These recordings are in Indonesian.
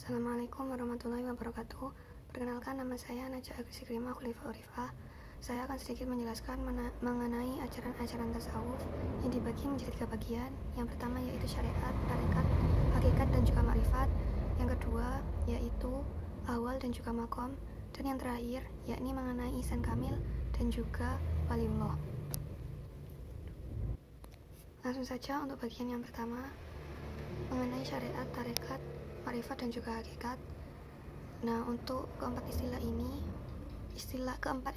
Assalamualaikum warahmatullahi wabarakatuh. Perkenalkan, nama saya Najah Agus Ikrimah Khalifah Urifah. Saya akan sedikit menjelaskan mengenai ajaran-ajaran tasawuf yang dibagi menjadi 3 bagian. Yang pertama yaitu syariat, tarekat, hakikat, dan juga ma'rifat. Yang kedua yaitu awal dan juga makom. Dan yang terakhir yakni mengenai ihsan kamil dan juga waliullah. Langsung saja untuk bagian yang pertama, mengenai syariat, tarekat, ma'rifat, dan juga hakikat. Nah, untuk keempat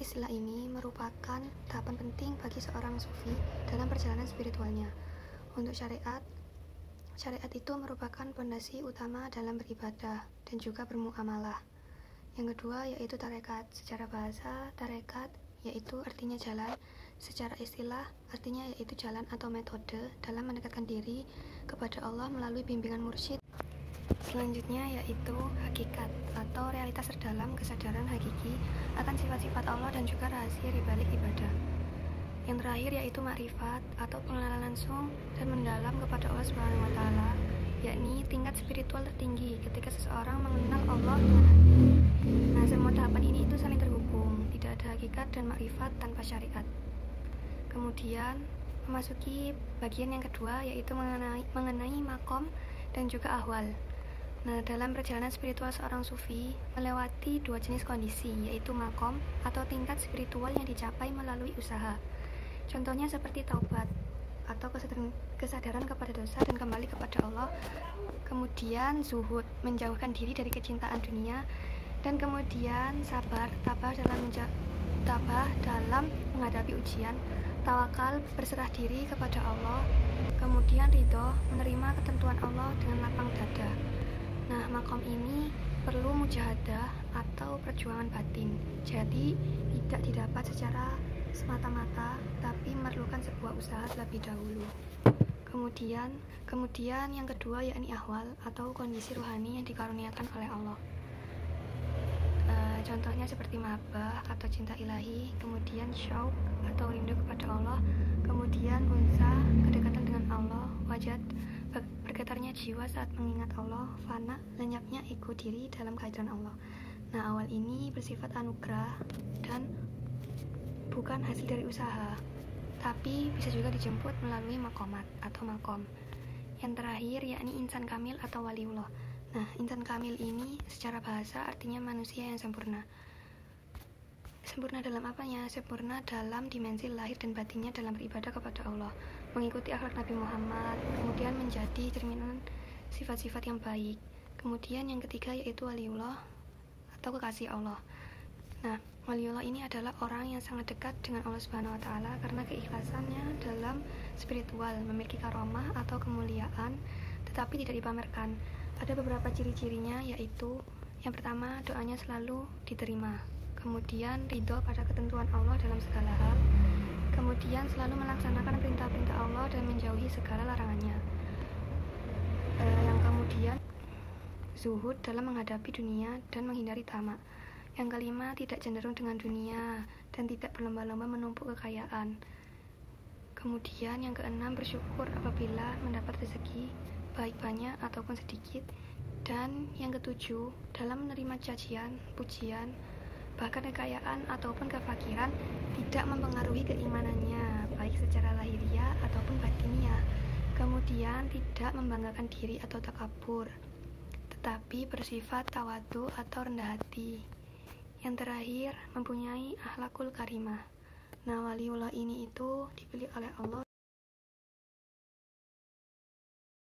istilah ini merupakan tahapan penting bagi seorang sufi dalam perjalanan spiritualnya. Untuk syariat itu merupakan fondasi utama dalam beribadah dan juga bermuamalah. Yang kedua yaitu tarekat. Secara bahasa, tarekat yaitu artinya jalan. Secara istilah, artinya yaitu jalan atau metode dalam mendekatkan diri kepada Allah melalui bimbingan mursyid. Selanjutnya yaitu hakikat atau realitas terdalam kesadaran hakiki akan sifat-sifat Allah dan juga rahasia di balik ibadah. Yang terakhir yaitu ma'rifat atau pengenalan langsung dan mendalam kepada Allah Subhanahu wa taala, yakni tingkat spiritual tertinggi ketika seseorang mengenal Allah dengan hati. Nah, semua tahapan ini itu saling terhubung, tidak ada hakikat dan ma'rifat tanpa syariat. Kemudian memasuki bagian yang kedua yaitu mengenai makom dan juga ahwal. Nah, dalam perjalanan spiritual seorang sufi melewati 2 jenis kondisi, yaitu makom atau tingkat spiritual yang dicapai melalui usaha. Contohnya seperti taubat atau kesadaran kepada dosa dan kembali kepada Allah. Kemudian zuhud, menjauhkan diri dari kecintaan dunia. Dan kemudian sabar, tabah dalam menghadapi ujian. Tawakal, berserah diri kepada Allah. Kemudian ridho, menerima ketentuan Allah dengan lapang dada. Nah, makom ini perlu mujahadah atau perjuangan batin. Jadi tidak didapat secara semata-mata, tapi memerlukan sebuah usaha terlebih dahulu. Kemudian yang kedua yakni ahwal atau kondisi rohani yang dikaruniakan oleh Allah. Contohnya seperti mahabbah atau cinta ilahi, kemudian syauq atau rindu kepada Allah, kemudian unsa, kedekatan dengan Allah, wajad, bergetarnya jiwa saat mengingat Allah, fana, lenyapnya ego diri dalam kehadiran Allah. Nah, awal ini bersifat anugerah dan bukan hasil dari usaha, tapi bisa juga dijemput melalui makomat atau makom. Yang terakhir yakni insan kamil atau waliullah. Nah, insan kamil ini secara bahasa artinya manusia yang sempurna. Sempurna dalam apanya? Sempurna dalam dimensi lahir dan batinnya dalam beribadah kepada Allah, mengikuti akhlak Nabi Muhammad, kemudian menjadi cerminan sifat-sifat yang baik. Kemudian yang ketiga yaitu waliullah atau kekasih Allah. Nah, waliullah ini adalah orang yang sangat dekat dengan Allah Subhanahu wa taala karena keikhlasannya dalam spiritual, memiliki karomah atau kemuliaan tetapi tidak dipamerkan. Ada beberapa ciri-cirinya yaitu yang pertama, doanya selalu diterima. Kemudian ridho pada ketentuan Allah dalam segala hal. Kemudian selalu melaksanakan perintah-perintah Allah dan menjauhi segala larangannya. Yang kemudian zuhud dalam menghadapi dunia dan menghindari tamak. Yang kelima, tidak cenderung dengan dunia dan tidak berlomba-lomba menumpuk kekayaan. Kemudian yang keenam, bersyukur apabila mendapat rezeki, baik banyak ataupun sedikit. Dan yang ketujuh, dalam menerima cacian, pujian, bahkan kekayaan ataupun kefakiran tidak mempengaruhi keimanannya, baik secara lahiriah ataupun batiniah. Kemudian tidak membanggakan diri atau takabur, tetapi bersifat tawadu atau rendah hati. Yang terakhir, mempunyai akhlakul karimah. Nah, waliullah ini itu dipilih oleh Allah